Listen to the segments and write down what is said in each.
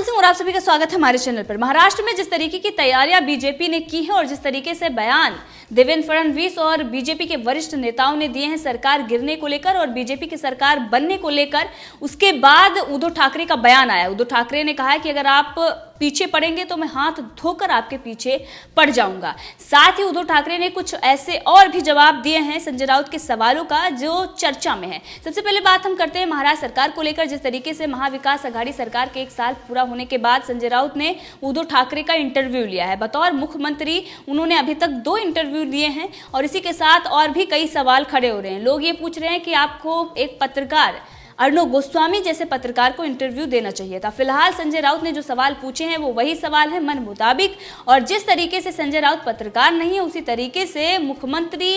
तुलसी सिंह और आप सभी का स्वागत है हमारे चैनल पर। महाराष्ट्र में जिस तरीके की तैयारियां बीजेपी ने की है और जिस तरीके से बयान देवेंद्र फडणवीस और बीजेपी के वरिष्ठ नेताओं ने दिए हैं सरकार गिरने को लेकर और बीजेपी की सरकार बनने को लेकर, उसके बाद उद्धव ठाकरे का बयान आया। उद्धव ठाकरे ने कहा है कि अगर आप पीछे पड़ेंगे तो मैं हाथ धोकर आपके पीछे पड़ जाऊंगा। साथ ही उद्धव ठाकरे ने कुछ ऐसे और भी जवाब दिए हैं संजय राउत के सवालों का जो चर्चा में है। सबसे पहले बात हम करते हैं महाराष्ट्र सरकार को लेकर। जिस तरीके से महाविकास आघाड़ी सरकार के 1 साल पूरा होने के बाद संजय राउत ने उद्धव ठाकरे का इंटरव्यू लिया है। बतौर मुख्यमंत्री उन्होंने अभी तक 2 इंटरव्यू लिए हैं और इसी के साथ और भी कई सवाल खड़े हो रहे हैं। लोग ये पूछ रहे हैं कि आपको एक पत्रकार अर्णव गोस्वामी जैसे पत्रकार को इंटरव्यू देना चाहिए था। फिलहाल संजय राउत ने जो सवाल पूछे हैं वो वही सवाल है मन मुताबिक, और जिस तरीके से संजय राउत पत्रकार नहीं है उसी तरीके से मुख्यमंत्री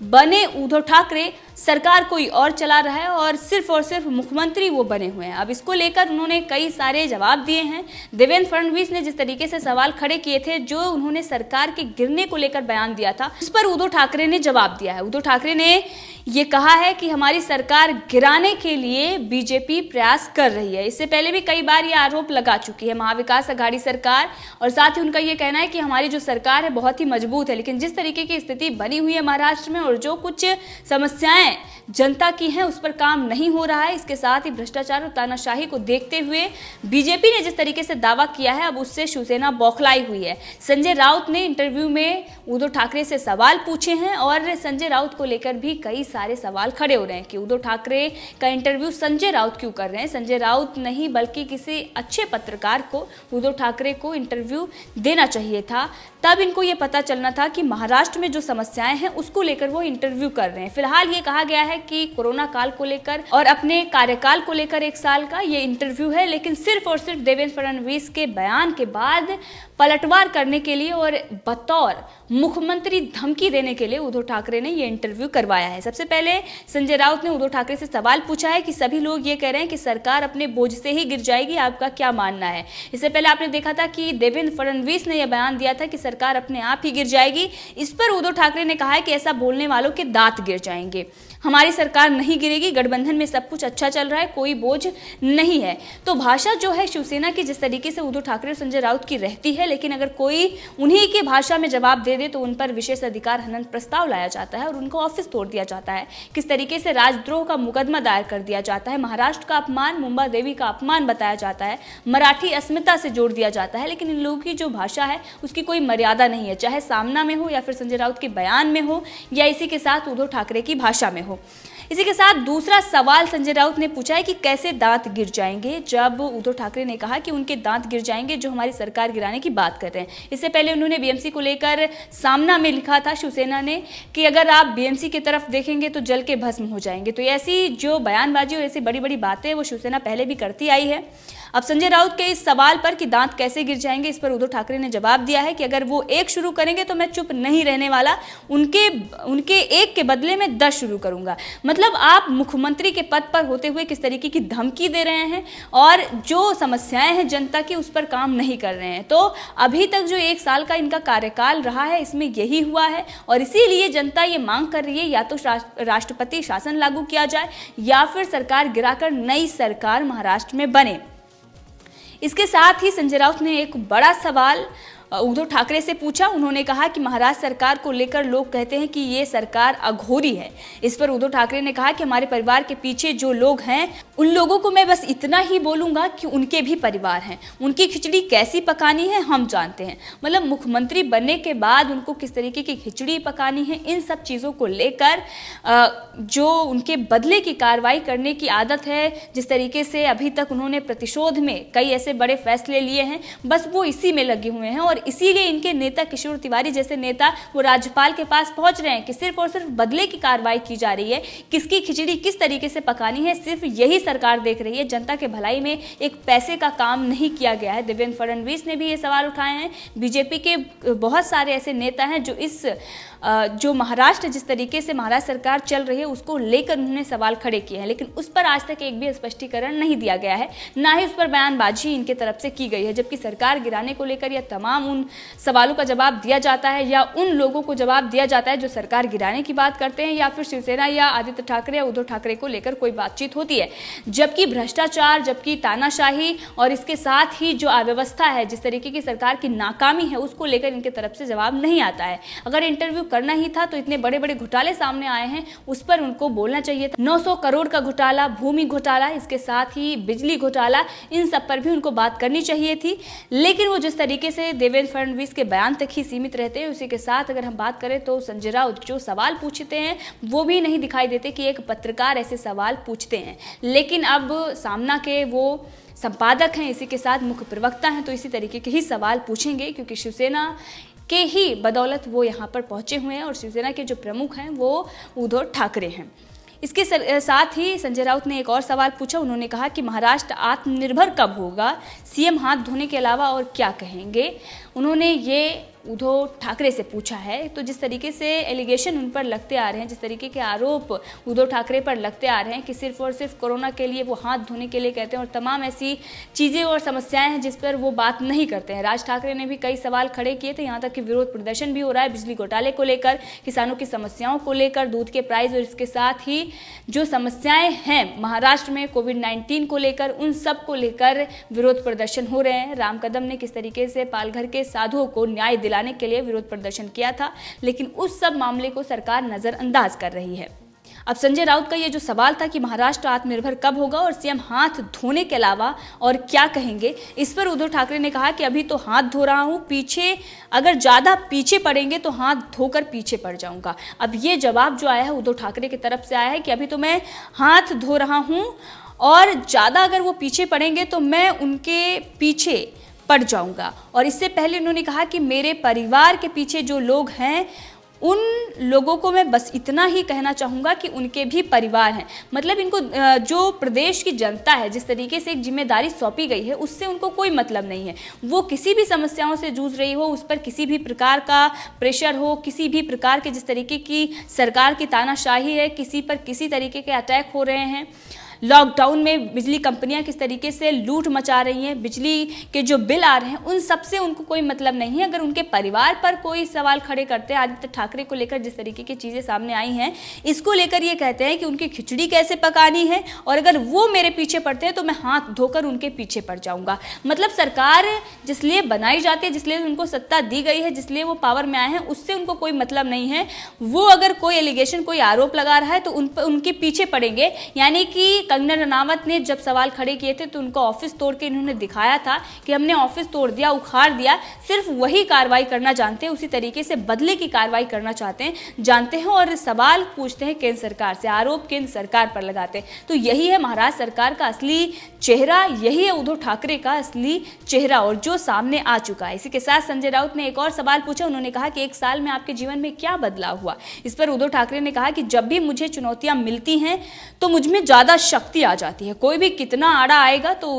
बने उद्धव ठाकरे सरकार कोई और चला रहा है और सिर्फ मुख्यमंत्री वो बने हुए हैं। अब इसको लेकर उन्होंने कई सारे जवाब दिए हैं। देवेंद्र फडणवीस ने जिस तरीके से सवाल खड़े किए थे, जो उन्होंने सरकार के गिरने को लेकर बयान दिया था, उस पर उद्धव ठाकरे ने जवाब दिया है। उद्धव ठाकरे ने ये कहा है कि हमारी सरकार गिराने के लिए बीजेपी प्रयास कर रही है। इससे पहले भी कई बार ये आरोप लगा चुकी है महाविकास आघाड़ी सरकार, और साथ ही उनका ये कहना है कि हमारी जो सरकार है बहुत ही मजबूत है। लेकिन जिस तरीके की स्थिति बनी हुई है महाराष्ट्र में और जो कुछ समस्याएं जनता की हैं उस पर काम नहीं हो रहा है। इसके साथ ही भ्रष्टाचार और तानाशाही को देखते हुए बीजेपी ने जिस तरीके से दावा किया है, अब उससे शिवसेना बौखलाई हुई है। संजय राउत ने इंटरव्यू में उद्धव ठाकरे से सवाल पूछे हैं और संजय राउत को लेकर भी कई सारे सवाल खड़े हो रहे हैं कि उद्धव ठाकरे का इंटरव्यू संजय राउत क्यों कर रहे हैं। संजय राउत नहीं बल्कि किसी अच्छे पत्रकार को उद्धव ठाकरे को इंटरव्यू देना चाहिए था, तब इनको ये पता चलना था कि महाराष्ट्र में जो समस्याएं हैं उसको लेकर वो इंटरव्यू कर रहे हैं। फिलहाल ये कहा गया है कि कोरोना काल को लेकर और अपने कार्यकाल को लेकर 1 साल का ये इंटरव्यू है, लेकिन सिर्फ और सिर्फ देवेंद्र फडणवीस के बयान के बाद पलटवार करने के लिए और बतौर मुख्यमंत्री धमकी देने के लिए उद्धव ठाकरे ने ये इंटरव्यू करवाया है। सबसे पहले संजय राउत ने उद्धव ठाकरे से सवाल पूछा है कि सभी लोग ये कह रहे हैं कि सरकार अपने बोझ से ही गिर जाएगी, आपका क्या मानना है। इससे पहले आपने देखा था कि देवेंद्र फडणवीस ने यह बयान दिया था कि सरकार अपने आप ही गिर जाएगी। इस पर उद्धव ठाकरे ने कहा है कि ऐसा बोलने वालों के दांत गिर जाएंगे, हमारी सरकार नहीं गिरेगी, गठबंधन में सब कुछ अच्छा चल रहा है, कोई बोझ नहीं है। तो भाषा जो है शिवसेना की जिस तरीके से उद्धव ठाकरे और संजय राउत की रहती है, लेकिन अगर कोई उन्हीं की भाषा में जवाब दे दे तो उन पर विशेष अधिकार हनन प्रस्ताव लाया जाता है और उनको ऑफिस तोड़ दिया जाता है। किस तरीके से राजद्रोह का मुकदमा दायर कर दिया जाता है, महाराष्ट्र का अपमान, मुंबा देवी का अपमान बताया जाता है, मराठी अस्मिता से जोड़ दिया जाता है। लेकिन इन लोगों की जो भाषा है उसकी कोई मर्यादा नहीं है, चाहे सामना में हो या फिर संजय राउत के बयान में हो या इसी के साथ उद्धव ठाकरे की भाषा में हो। इसी के साथ दूसरा सवाल संजय राउत ने पूछा है कि कैसे दांत गिर जाएंगे, जब उद्धव ठाकरे ने कहा कि उनके दांत गिर जाएंगे जो हमारी सरकार गिराने की बात कर रहे हैं। इससे पहले उन्होंने बीएमसी को लेकर सामना में लिखा था शिवसेना ने कि अगर आप बीएमसी की तरफ देखेंगे तो जल के भस्म हो जाएंगे। तो ऐसी जो बयानबाजी और ऐसी बड़ी बड़ी बातें वो शिवसेना पहले भी करती आई है। अब संजय राउत के इस सवाल पर कि दांत कैसे गिर जाएंगे, इस पर उद्धव ठाकरे ने जवाब दिया है कि अगर वो 1 शुरू करेंगे तो मैं चुप नहीं रहने वाला, उनके 1 के बदले में 10 शुरू करूंगा। मतलब आप मुख्यमंत्री के पद पर होते हुए किस तरीके की धमकी दे रहे हैं और जो समस्याएं हैं जनता की उस पर काम नहीं कर रहे हैं। तो अभी तक जो 1 साल का इनका कार्यकाल रहा है इसमें यही हुआ है और इसीलिए जनता ये मांग कर रही है या तो राष्ट्रपति शासन लागू किया जाए या फिर सरकार गिराकर नई सरकार महाराष्ट्र में बने। इसके साथ ही संजय राउत ने एक बड़ा सवाल उद्धव ठाकरे से पूछा। उन्होंने कहा कि महाराष्ट्र सरकार को लेकर लोग कहते हैं कि ये सरकार अघोरी है। इस पर उद्धव ठाकरे ने कहा कि हमारे परिवार के पीछे जो लोग हैं उन लोगों को मैं बस इतना ही बोलूंगा कि उनके भी परिवार हैं, उनकी खिचड़ी कैसी पकानी है हम जानते हैं। मतलब मुख्यमंत्री बनने के बाद उनको किस तरीके की खिचड़ी पकानी है, इन सब चीज़ों को लेकर जो उनके बदले की कार्रवाई करने की आदत है, जिस तरीके से अभी तक उन्होंने प्रतिशोध में कई ऐसे बड़े फैसले लिए हैं, बस वो इसी में लगे हुए हैं। और इसीलिए इनके नेता किशोर तिवारी जैसे नेता वो राज्यपाल के पास पहुंच रहे हैं कि सिर्फ और सिर्फ बदले की कार्रवाई की जा रही है, किसकी खिचड़ी किस तरीके से पकानी है सिर्फ यही सरकार देख रही है, जनता के भलाई में एक पैसे का काम नहीं किया गया है। देवेंद्र फडणवीस ने भी ये सवाल उठाए हैं। बीजेपी के बहुत सारे ऐसे नेता हैं जो इस जो महाराष्ट्र जिस तरीके से महाराष्ट्र सरकार चल रही है उसको लेकर उन्होंने सवाल खड़े किए हैं, लेकिन उस पर आज तक एक भी स्पष्टीकरण नहीं दिया गया है, ना ही उस पर बयानबाजी इनके तरफ से की गई है। जबकि सरकार गिराने को लेकर यह तमाम उन सवालों का जवाब दिया जाता है या उन लोगों को जवाब दिया जाता है जो सरकार गिराने की बात करते हैं, या फिर शिवसेना या आदित्य ठाकरे या उद्धव ठाकरे को लेकर कोई बातचीत होती है। जबकि भ्रष्टाचार, जबकि तानाशाही और इसके साथ ही जो अव्यवस्था है, जिस तरीके की सरकार की नाकामी है, उसको लेकर इनके तरफ से जवाब नहीं आता है। अगर इंटरव्यू करना ही था तो इतने बड़े बड़े घोटाले सामने आए हैं, उस पर उनको बोलना चाहिए था। 900 करोड़ का घोटाला, भूमि घोटाला, इसके साथ ही बिजली घोटाला, इन सब पर भी उनको बात करनी चाहिए थी। लेकिन वो जिस तरीके से देवेंद्र फडणवीस के बयान तक ही सीमित रहते हैं, उसी के साथ अगर हम बात करें तो संजय राउत जो सवाल पूछते हैं वो भी नहीं दिखाई देते कि एक पत्रकार ऐसे सवाल पूछते हैं। लेकिन अब सामना के वो संपादक हैं, इसी के साथ मुख्य प्रवक्ता हैं, तो इसी तरीके के ही सवाल पूछेंगे, क्योंकि शिवसेना के ही बदौलत वो यहाँ पर पहुंचे हुए हैं और शिवसेना के जो प्रमुख हैं वो उद्धव ठाकरे हैं। इसके साथ ही संजय राउत ने एक और सवाल पूछा। उन्होंने कहा कि महाराष्ट्र आत्मनिर्भर कब होगा, सीएम हाथ धोने के अलावा और क्या कहेंगे। उन्होंने ये उद्धव ठाकरे से पूछा है। तो जिस तरीके से एलिगेशन उन पर लगते आ रहे हैं, जिस तरीके के आरोप उद्धव ठाकरे पर लगते आ रहे हैं कि सिर्फ और सिर्फ कोरोना के लिए वो हाथ धोने के लिए कहते हैं और तमाम ऐसी चीज़ें और समस्याएं हैं जिस पर वो बात नहीं करते हैं। राज ठाकरे ने भी कई सवाल खड़े किए थे, यहाँ तक कि विरोध प्रदर्शन भी हो रहा है बिजली घोटाले को लेकर, किसानों की समस्याओं को लेकर, दूध के प्राइस और इसके साथ ही जो समस्याएं हैं महाराष्ट्र में कोविड-19 को लेकर, उन सब को लेकर विरोध प्रदर्शन हो रहे हैं। राम कदम ने किस तरीके से पालघर के साधुओं को न्याय दिलाने के लिए विरोध प्रदर्शन किया था, लेकिन उस सब मामले को सरकार नजरअंदाज कर रही है। अब संजय राउत का ये जो सवाल था कि महाराष्ट्र आत्मनिर्भर कब होगा और सीएम हाथ धोने के अलावा और क्या कहेंगे, इस पर उद्धव ठाकरे ने कहा कि अभी तो हाथ धो रहा हूं, पीछे अगर ज़्यादा पीछे पड़ेंगे तो हाथ धोकर पीछे पड़ जाऊंगा। अब ये जवाब जो आया है उद्धव ठाकरे की तरफ से आया है कि अभी तो मैं हाथ धो रहा हूँ और ज़्यादा अगर वो पीछे पड़ेंगे तो मैं उनके पीछे पड़ जाऊंगा। और इससे पहले उन्होंने कहा कि मेरे परिवार के पीछे जो लोग हैं उन लोगों को मैं बस इतना ही कहना चाहूँगा कि उनके भी परिवार हैं। मतलब इनको जो प्रदेश की जनता है, जिस तरीके से एक जिम्मेदारी सौंपी गई है, उससे उनको कोई मतलब नहीं है। वो किसी भी समस्याओं से जूझ रही हो, उस पर किसी भी प्रकार का प्रेशर हो, किसी भी प्रकार के जिस तरीके की सरकार की तानाशाही है, किसी पर किसी तरीके के अटैक हो रहे हैं, लॉकडाउन में बिजली कंपनियां किस तरीके से लूट मचा रही हैं, बिजली के जो बिल आ रहे हैं, उन सब से उनको कोई मतलब नहीं है। अगर उनके परिवार पर कोई सवाल खड़े करते हैं, आदित्य ठाकरे को लेकर जिस तरीके की चीज़ें सामने आई हैं, इसको लेकर ये कहते हैं कि उनकी खिचड़ी कैसे पकानी है और अगर वो मेरे पीछे पड़ते हैं तो मैं हाथ धोकर उनके पीछे पड़ जाऊँगा। मतलब सरकार जिसलिए बनाई जाती है, जिसलिए उनको सत्ता दी गई है, जिसलिए वो पावर में आए हैं, उससे उनको कोई मतलब नहीं है। वो अगर कोई एलिगेशन, कोई आरोप लगा रहा है तो उनके पीछे पड़ेंगे। यानी कि कंगना रनावत ने जब सवाल खड़े किए थे तो उनका ऑफिस तोड़ के इन्होंने दिखाया था कि हमने ऑफिस तोड़ दिया, उखाड़ दिया, सिर्फ वही कार्रवाई करना जानते हैं, उसी तरीके से बदले की कार्रवाई करना जानते हैं और सवाल पूछते हैं केंद्र सरकार से, आरोप केंद्र सरकार पर लगाते हैं। तो यही है महाराष्ट्र सरकार का असली चेहरा, यही है उद्धव ठाकरे का असली चेहरा और जो सामने आ चुका है। इसी के साथ संजय राउत ने एक और सवाल पूछा। उन्होंने कहा कि 1 साल में आपके जीवन में क्या बदलाव हुआ। इस पर उद्धव ठाकरे ने कहा कि जब भी मुझे चुनौतियां मिलती हैं तो मुझ में ज़्यादा शक्ति आ जाती है। कोई भी कितना आड़ा आएगा तो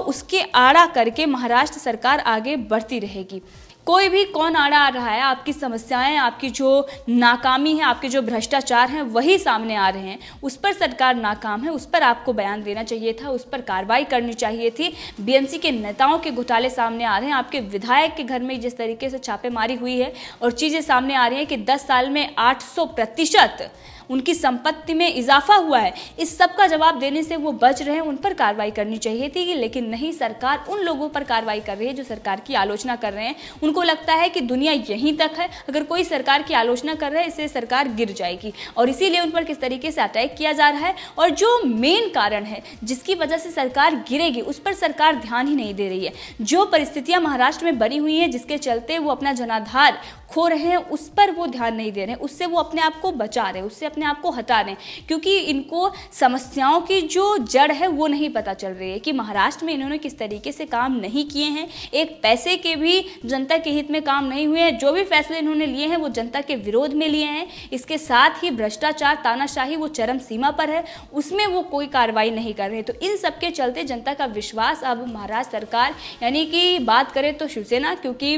उसके आड़ा करके महाराष्ट्र सरकार आगे बढ़ती रहेगी। कोई भी कौन आड़ा आ रहा है, आपकी समस्याएं, आपकी जो नाकामी है, आपके जो भ्रष्टाचार हैं वही सामने आ रहे हैं, उस पर सरकार नाकाम है, उस पर आपको बयान देना चाहिए था, उस पर कार्रवाई करनी चाहिए थी। बीएमसी के नेताओं के घोटाले सामने आ रहे हैं, आपके विधायक के घर में जिस तरीके से छापेमारी हुई है और चीज़ें सामने आ रही हैं कि 10 साल में 800% उनकी संपत्ति में इजाफा हुआ है, इस सब का जवाब देने से वो बच रहे हैं। उन पर कार्रवाई करनी चाहिए थी, लेकिन नहीं, सरकार उन लोगों पर कार्रवाई कर रही है जो सरकार की आलोचना कर रहे हैं। उनको लगता है कि दुनिया यहीं तक है, अगर कोई सरकार की आलोचना कर रहा है इससे सरकार गिर जाएगी और इसीलिए उन पर किस तरीके से अटैक किया जा रहा है। और जो मेन कारण है जिसकी वजह से सरकार गिरेगी उस पर सरकार ध्यान ही नहीं दे रही है। जो परिस्थितियां महाराष्ट्र में बनी हुई हैं जिसके चलते वो अपना जनाधार खो रहे हैं, उस पर वो ध्यान नहीं दे रहे हैं, उससे वो अपने आप को बचा रहे हैं, उससे अपने आप को हटा रहे हैं, क्योंकि इनको समस्याओं की जो जड़ है वो नहीं पता चल रही है कि महाराष्ट्र में इन्होंने किस तरीके से काम नहीं किए हैं। एक पैसे के भी जनता के हित में काम नहीं हुए हैं, जो भी फैसले इन्होंने लिए हैं वो जनता के विरोध में लिए हैं। इसके साथ ही भ्रष्टाचार, तानाशाही वो चरम सीमा पर है, उसमें वो कोई कार्रवाई नहीं कर रहे। तो इन सब के चलते जनता का विश्वास अब महाराष्ट्र सरकार, यानी कि बात करें तो शिवसेना, क्योंकि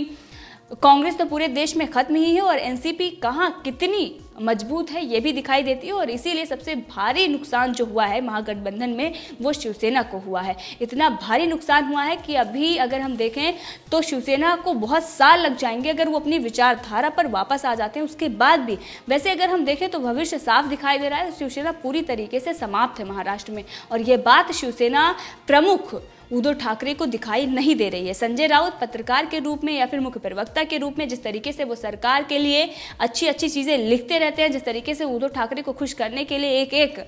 कांग्रेस तो पूरे देश में खत्म ही है और एनसीपी कहां कितनी मजबूत है ये भी दिखाई देती है। और इसीलिए सबसे भारी नुकसान जो हुआ है महागठबंधन में वो शिवसेना को हुआ है। इतना भारी नुकसान हुआ है कि अभी अगर हम देखें तो शिवसेना को बहुत साल लग जाएंगे अगर वो अपनी विचारधारा पर वापस आ जाते हैं उसके बाद भी। वैसे अगर हम देखें तो भविष्य साफ दिखाई दे रहा है, शिवसेना पूरी तरीके से समाप्त है महाराष्ट्र में। और ये बात शिवसेना प्रमुख उद्धव ठाकरे को दिखाई नहीं दे रही है। संजय राउत पत्रकार के रूप में या फिर मुख्य प्रवक्ता के रूप में जिस तरीके से वो सरकार के लिए अच्छी अच्छी चीज़ें लिखते रहते हैं, जिस तरीके से उद्धव ठाकरे को खुश करने के लिए एक एक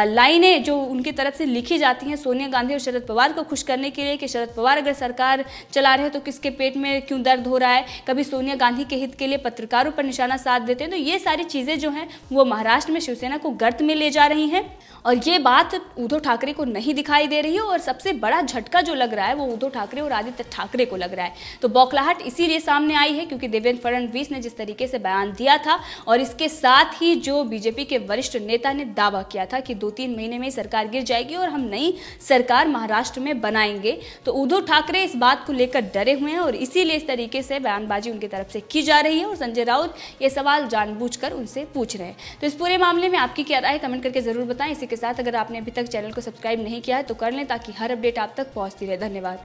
लाइनें जो उनकी तरफ से लिखी जाती हैं सोनिया गांधी और शरद पवार को खुश करने के लिए कि शरद पवार अगर सरकार चला रहे तो किसके पेट में क्यों दर्द हो रहा है, कभी सोनिया गांधी के हित के लिए पत्रकारों पर निशाना साध देते हैं। तो ये सारी चीज़ें जो हैं वो महाराष्ट्र में शिवसेना को गर्त में ले जा रही हैं और ये बात उद्धव ठाकरे को नहीं दिखाई दे रही है। और सबसे बड़ा झटका जो लग रहा है वो उद्धव ठाकरे और आदित्य ठाकरे को लग रहा है। तो बौखलाहट इसीलिए सामने आई है क्योंकि देवेंद्र फडणवीस ने जिस तरीके से बयान दिया था और इसके साथ ही जो बीजेपी के वरिष्ठ नेता ने दावा किया था कि 2-3 महीने में सरकार गिर जाएगी और हम नई सरकार महाराष्ट्र में बनाएंगे, तो उद्धव ठाकरे इस बात को लेकर डरे हुए हैं और इसीलिए इस तरीके से बयानबाजी उनकी तरफ से की जा रही है। और संजय राउत ये सवाल जानबूझकर उनसे पूछ रहे हैं। तो इस पूरे मामले में आपकी क्या राय कमेंट करके जरूर बताएं। इसी के साथ अगर आपने अभी तक चैनल को सब्सक्राइब नहीं किया है तो कर लें ताकि हर अपडेट आप तक पहुंचती रहे। धन्यवाद।